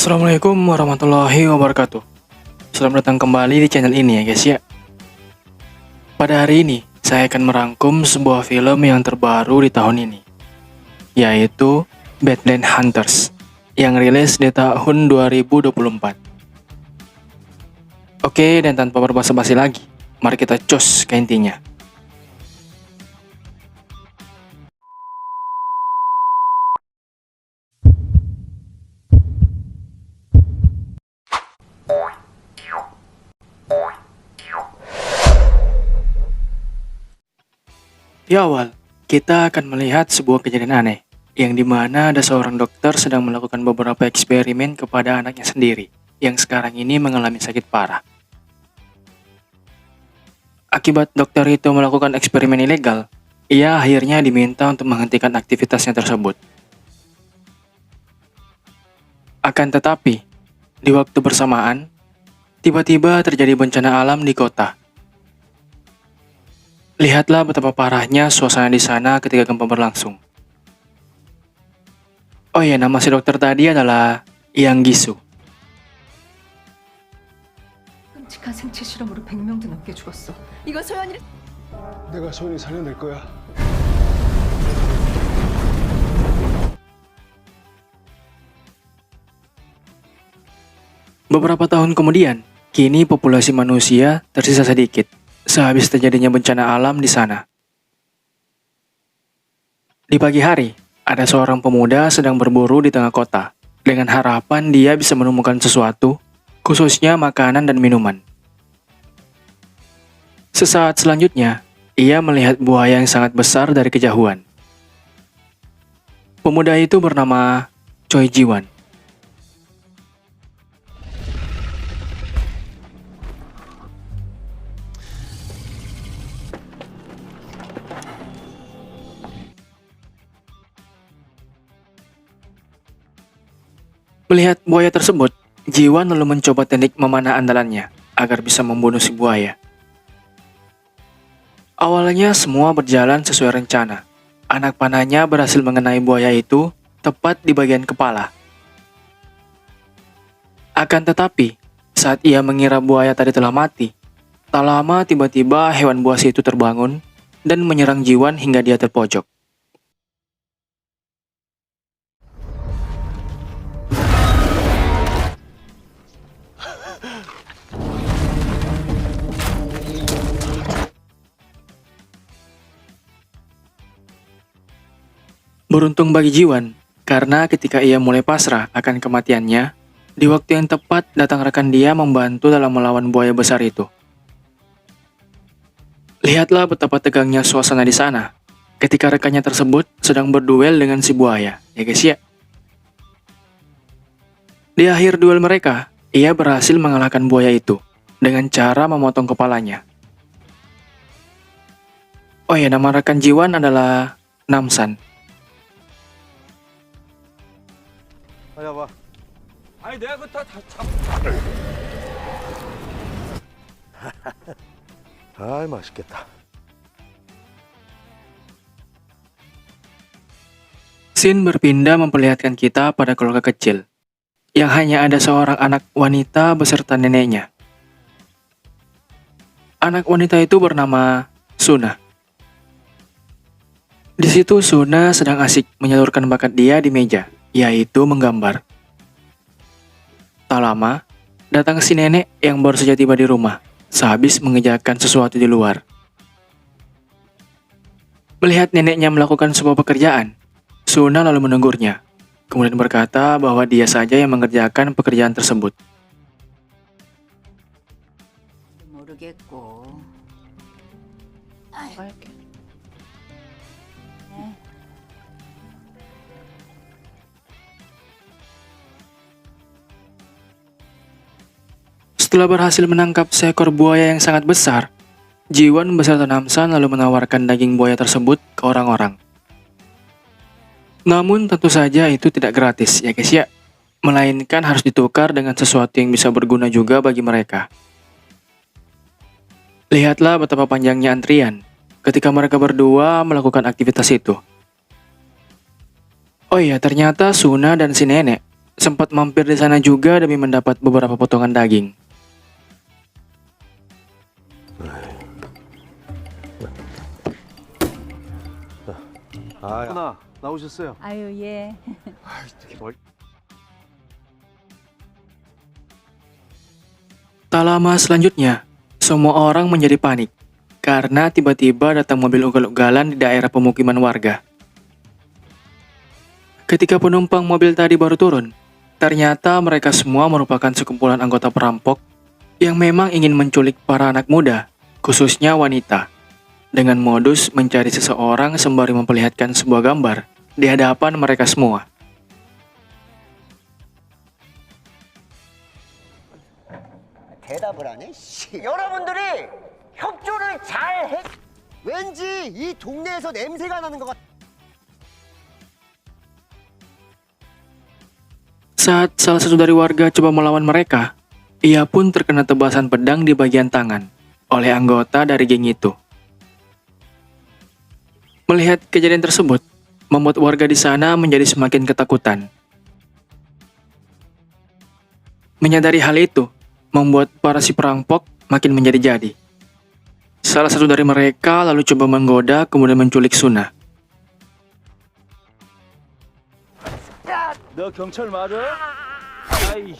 Assalamualaikum warahmatullahi wabarakatuh. Selamat datang kembali di channel ini ya guys ya. Pada hari ini, saya akan merangkum sebuah film yang terbaru di tahun ini, yaitu Badlands Hunters, yang rilis di tahun 2024. Oke, dan tanpa berbasa-basi lagi, mari kita cus ke intinya. Di awal, kita akan melihat sebuah kejadian aneh, yang dimana ada seorang dokter sedang melakukan beberapa eksperimen kepada anaknya sendiri, yang sekarang ini mengalami sakit parah. Akibat dokter itu melakukan eksperimen ilegal, ia akhirnya diminta untuk menghentikan aktivitasnya tersebut. Akan tetapi, di waktu bersamaan, tiba-tiba terjadi bencana alam di kota. Lihatlah betapa parahnya suasana di sana ketika gempa berlangsung. Oh iya, nama si dokter tadi adalah Yang Gisu. 끔찍한 생체 실험으로 100명도 넘게 죽었어. 이건 소연이 내가 소연이 살려낼 거야. Beberapa tahun kemudian, kini populasi manusia tersisa sedikit sehabis terjadinya bencana alam di sana. Di pagi hari, ada seorang pemuda sedang berburu di tengah kota dengan harapan dia bisa menemukan sesuatu, khususnya makanan dan minuman. Sesaat selanjutnya, ia melihat buaya yang sangat besar dari kejauhan. Pemuda itu bernama Choi Jiwan. Melihat buaya tersebut, Jiwan lalu mencoba teknik memanah andalannya agar bisa membunuh si buaya. Awalnya semua berjalan sesuai rencana. Anak panahnya berhasil mengenai buaya itu tepat di bagian kepala. Akan tetapi, saat ia mengira buaya tadi telah mati, tak lama tiba-tiba hewan buas itu terbangun dan menyerang Jiwan hingga dia terpojok. Beruntung bagi Jiwan, karena ketika ia mulai pasrah akan kematiannya, di waktu yang tepat datang rekan dia membantu dalam melawan buaya besar itu. Lihatlah betapa tegangnya suasana di sana, ketika rekannya tersebut sedang berduel dengan si buaya, ya guys ya. Di akhir duel mereka, ia berhasil mengalahkan buaya itu, dengan cara memotong kepalanya. Oh ya, nama rekan Jiwan adalah Namsan. 야 봐. 아니 내가 그거 다 잡. 아이 맛있겠다. Scene berpindah memperlihatkan kita pada keluarga kecil, yang hanya ada seorang anak wanita beserta neneknya. Anak wanita itu bernama Suna. Di situ Suna sedang asik menyalurkan bakat dia di meja, yaitu menggambar. Tak lama, datang si nenek yang baru saja tiba di rumah, sehabis mengerjakan sesuatu di luar. Melihat neneknya melakukan sebuah pekerjaan, Suna lalu menegurnya, kemudian berkata bahwa dia saja yang mengerjakan pekerjaan tersebut. 모르겠고. 할게. Setelah berhasil menangkap seekor buaya yang sangat besar, Jiwan beserta Namsan lalu menawarkan daging buaya tersebut ke orang-orang. Namun tentu saja itu tidak gratis ya guys ya, melainkan harus ditukar dengan sesuatu yang bisa berguna juga bagi mereka. Lihatlah betapa panjangnya antrian ketika mereka berdua melakukan aktivitas itu. Oh iya, ternyata Suna dan si nenek sempat mampir di sana juga demi mendapat beberapa potongan daging. 누나 나오셨어요? 아유, 예. 되게 멀. Tak lama selanjutnya, semua orang menjadi panik karena tiba-tiba datang mobil ugal-ugalan di daerah pemukiman warga. Ketika penumpang mobil tadi baru turun, ternyata mereka semua merupakan sekumpulan anggota perampok yang memang ingin menculik para anak muda, khususnya wanita, dengan modus mencari seseorang sembari memperlihatkan sebuah gambar di hadapan mereka semua. 대답을 안 해? 여러분들이 협조를 잘 해. 왠지 이 동네에서 냄새가 나는 것 같아. Saat salah satu dari warga coba melawan mereka, ia pun terkena tebasan pedang di bagian tangan oleh anggota dari geng itu. Melihat kejadian tersebut, membuat warga di sana menjadi semakin ketakutan. Menyadari hal itu, membuat para si perampok makin menjadi-jadi. Salah satu dari mereka lalu coba menggoda kemudian menculik Suna. 너 경찰 맞아? 아이.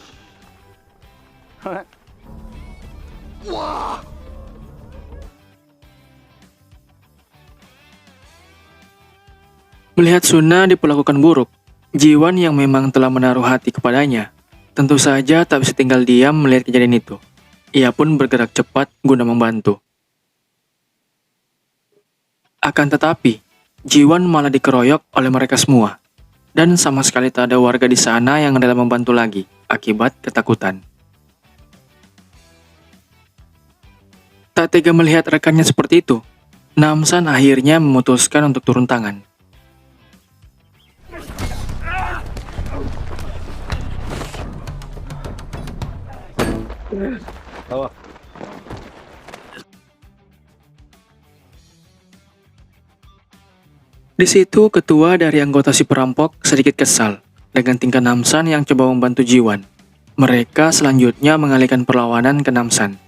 Melihat Suna diperlakukan buruk, Jiwan yang memang telah menaruh hati kepadanya, tentu saja tak bisa tinggal diam melihat kejadian itu. Ia pun bergerak cepat guna membantu. Akan tetapi, Jiwan malah dikeroyok oleh mereka semua, dan sama sekali tak ada warga di sana yang rela membantu lagi akibat ketakutan. Tak tega melihat rekannya seperti itu, Namsan akhirnya memutuskan untuk turun tangan. 나와. Di situ ketua dari anggota si perampok sedikit kesal dengan tingkah Namsan yang coba membantu Jiwan. Mereka selanjutnya mengalihkan perlawanan ke Namsan.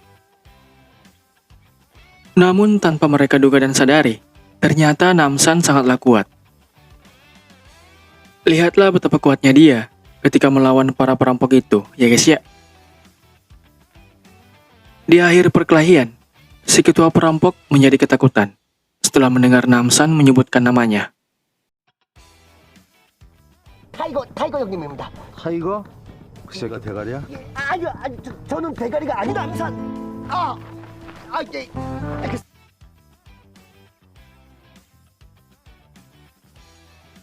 Namun tanpa mereka duga dan sadari, ternyata Namsan sangatlah kuat. Lihatlah betapa kuatnya dia ketika melawan para perampok itu, ya guys ya. Di akhir perkelahian, si ketua perampok menjadi ketakutan setelah mendengar Namsan menyebutkan namanya. 타이거 형님입니다. 타이거? 글쎄가 대가리야? 예, 아니요, 저는 대가리가 아니다. 남산. 예.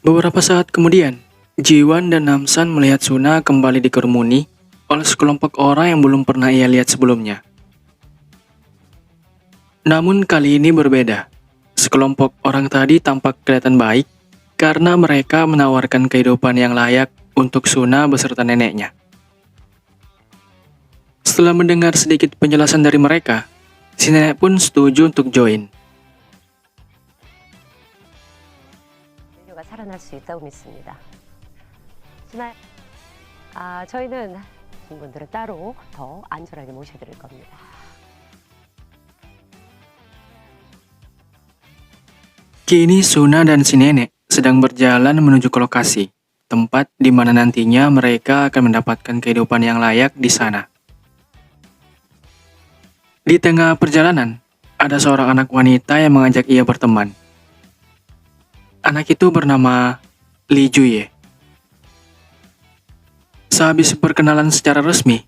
Beberapa saat kemudian, Jiwan dan Namsan melihat Suna kembali dikerumuni oleh sekelompok orang yang belum pernah ia lihat sebelumnya. Namun kali ini berbeda. Sekelompok orang tadi tampak kelihatan baik karena mereka menawarkan kehidupan yang layak untuk Suna beserta neneknya. Setelah mendengar sedikit penjelasan dari mereka, si nenek pun setuju untuk join. 인류가 살아날 수 있다고 믿습니다. 저희는 분들은 따로 더 안전하게 모셔드릴 겁니다. Kini Suna dan si nenek sedang berjalan menuju ke lokasi, tempat di mana nantinya mereka akan mendapatkan kehidupan yang layak di sana. Di tengah perjalanan, ada seorang anak wanita yang mengajak ia berteman. Anak itu bernama Li Juye. Sehabis perkenalan secara resmi,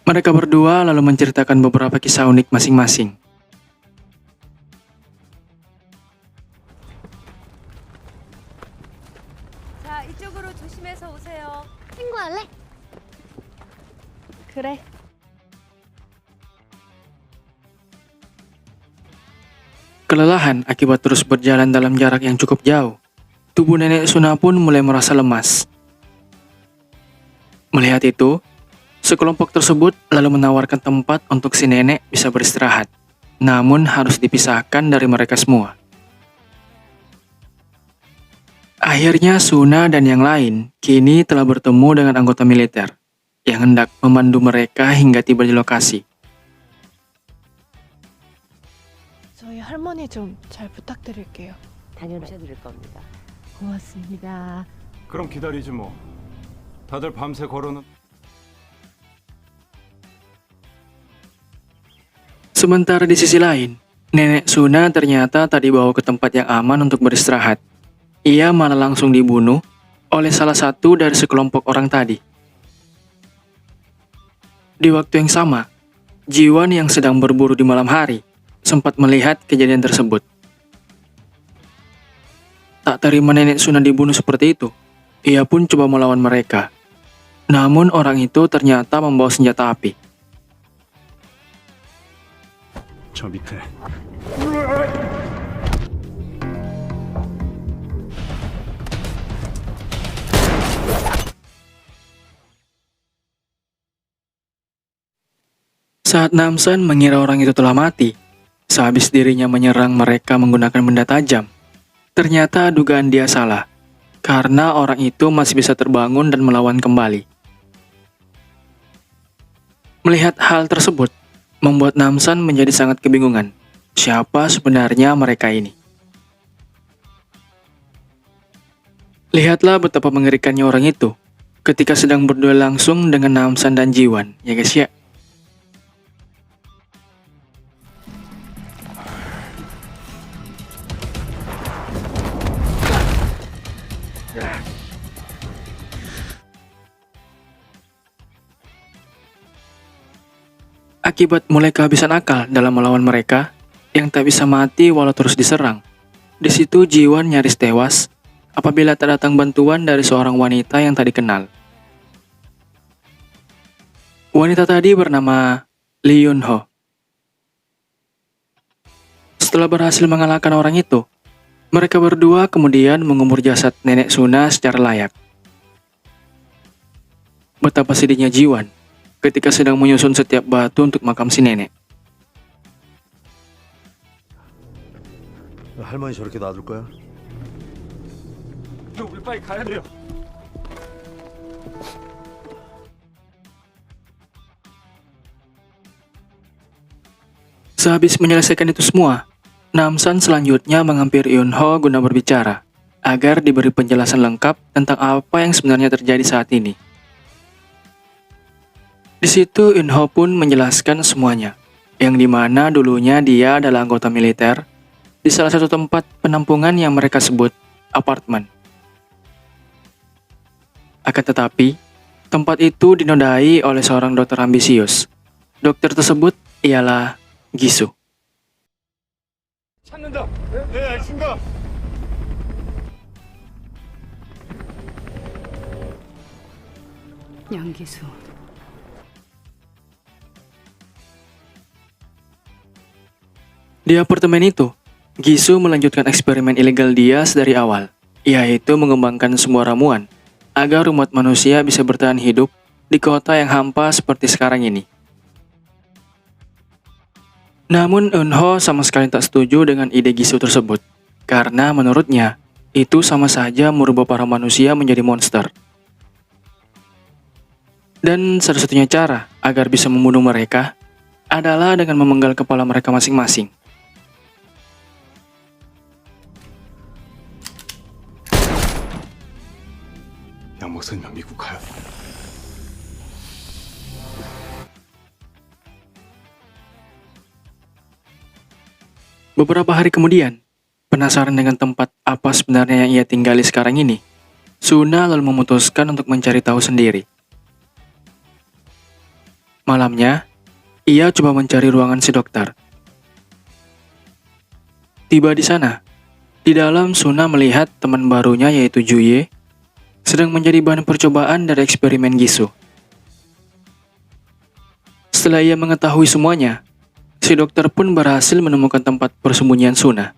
mereka berdua lalu menceritakan beberapa kisah unik masing-masing. 자, 이쪽으로 조심해서 오세요. 친구할래? 그래. Kelelahan akibat terus berjalan dalam jarak yang cukup jauh, tubuh nenek Suna pun mulai merasa lemas. Melihat itu, sekelompok tersebut lalu menawarkan tempat untuk si nenek bisa beristirahat, namun harus dipisahkan dari mereka semua. Akhirnya Suna dan yang lain kini telah bertemu dengan anggota militer yang hendak memandu mereka hingga tiba di lokasi. 저희 할머니 좀 잘 부탁드릴게요. 당연히 드릴 겁니다. 고맙습니다. 그럼 기다리지 뭐. 다들 밤새 걸어는. Sementara di sisi lain, nenek Suna ternyata tak dibawa ke tempat yang aman untuk beristirahat. Ia malah langsung dibunuh oleh salah satu dari sekelompok orang tadi. Di waktu yang sama, Jiwan yang sedang berburu di malam hari sempat melihat kejadian tersebut. Tak terima nenek Suna dibunuh seperti itu, ia pun coba melawan mereka. Namun orang itu ternyata membawa senjata api. 저 밑에. Saat Namsan mengira orang itu telah mati, sehabis dirinya menyerang mereka menggunakan benda tajam, ternyata dugaan dia salah, karena orang itu masih bisa terbangun dan melawan kembali. Melihat hal tersebut, membuat Namsan menjadi sangat kebingungan. Siapa sebenarnya mereka ini? Lihatlah betapa mengerikannya orang itu ketika sedang berduel langsung dengan Namsan dan Jiwan, ya guys ya. Akibat mulai kehabisan akal dalam melawan mereka, yang tak bisa mati walau terus diserang. Di situ Jiwan nyaris tewas apabila tak datang bantuan dari seorang wanita yang tak dikenal. Wanita tadi bernama Lee Yun-ho. Setelah berhasil mengalahkan orang itu, mereka berdua kemudian mengumur jasad nenek Suna secara layak. Betapa sedihnya Jiwan ketika sedang menyusun setiap batu untuk makam si nenek. 할머니 저렇게 놔둘 거야? 우리 빨리 가야 돼요. Sehabis menyelesaikan itu semua, Namsan selanjutnya menghampiri Yun-ho guna berbicara, agar diberi penjelasan lengkap tentang apa yang sebenarnya terjadi saat ini. Di situ Yun-ho pun menjelaskan semuanya, yang dimana dulunya dia adalah anggota militer di salah satu tempat penampungan yang mereka sebut apartemen. Akan tetapi, tempat itu dinodai oleh seorang dokter ambisius. Dokter tersebut ialah Gisu. 찾는다. 네, 알겠습니다. 양기수. Di apartemen itu, Gisu melanjutkan eksperimen ilegal dia dari awal, yaitu mengembangkan sebuah ramuan agar umat manusia bisa bertahan hidup di kota yang hampa seperti sekarang ini. Namun Eun-ho sama sekali tak setuju dengan ide Gisu tersebut, karena menurutnya itu sama saja merubah para manusia menjadi monster. Dan satu-satunya cara agar bisa membunuh mereka adalah dengan memenggal kepala mereka masing-masing. 양 목사님은 미국 가요. Beberapa hari kemudian, penasaran dengan tempat apa sebenarnya yang ia tinggali sekarang ini, Suna lalu memutuskan untuk mencari tahu sendiri. Malamnya, ia coba mencari ruangan si dokter. Tiba di sana, di dalam Suna melihat teman barunya yaitu Juye sedang menjadi bahan percobaan dari eksperimen Gisu. Setelah ia mengetahui semuanya, si dokter pun berhasil menemukan tempat persembunyian Suna.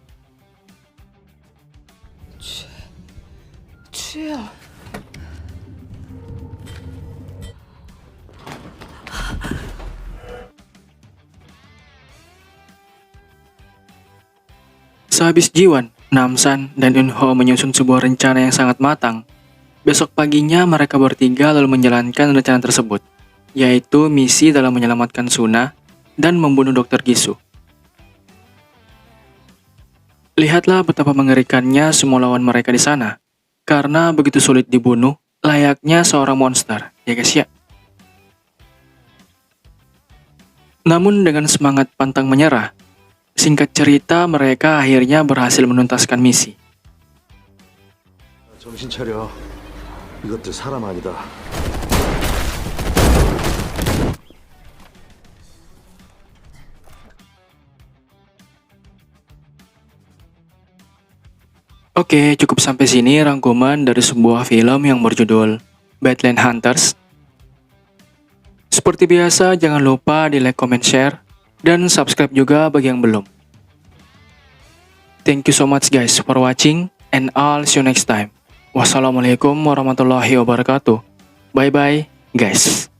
주야. Sehabis Jiwan Namsan dan Eunho menyusun sebuah rencana yang sangat matang. Besok paginya mereka bertiga lalu menjalankan rencana tersebut, yaitu misi dalam menyelamatkan Suna dan membunuh Dr. Gisu. Lihatlah betapa mengerikannya semua lawan mereka di sana, karena begitu sulit dibunuh, layaknya seorang monster, ya guys ya. Namun dengan semangat pantang menyerah, singkat cerita mereka akhirnya berhasil menuntaskan misi. 정신 차려. 이것들 사람 아니다. Oke, cukup sampai sini rangkuman dari sebuah film yang berjudul Badland Hunters. Seperti biasa, jangan lupa di like, comment, share, dan subscribe juga bagi yang belum. Thank you so much guys for watching, and I'll see you next time. Wassalamualaikum warahmatullahi wabarakatuh. Bye bye guys.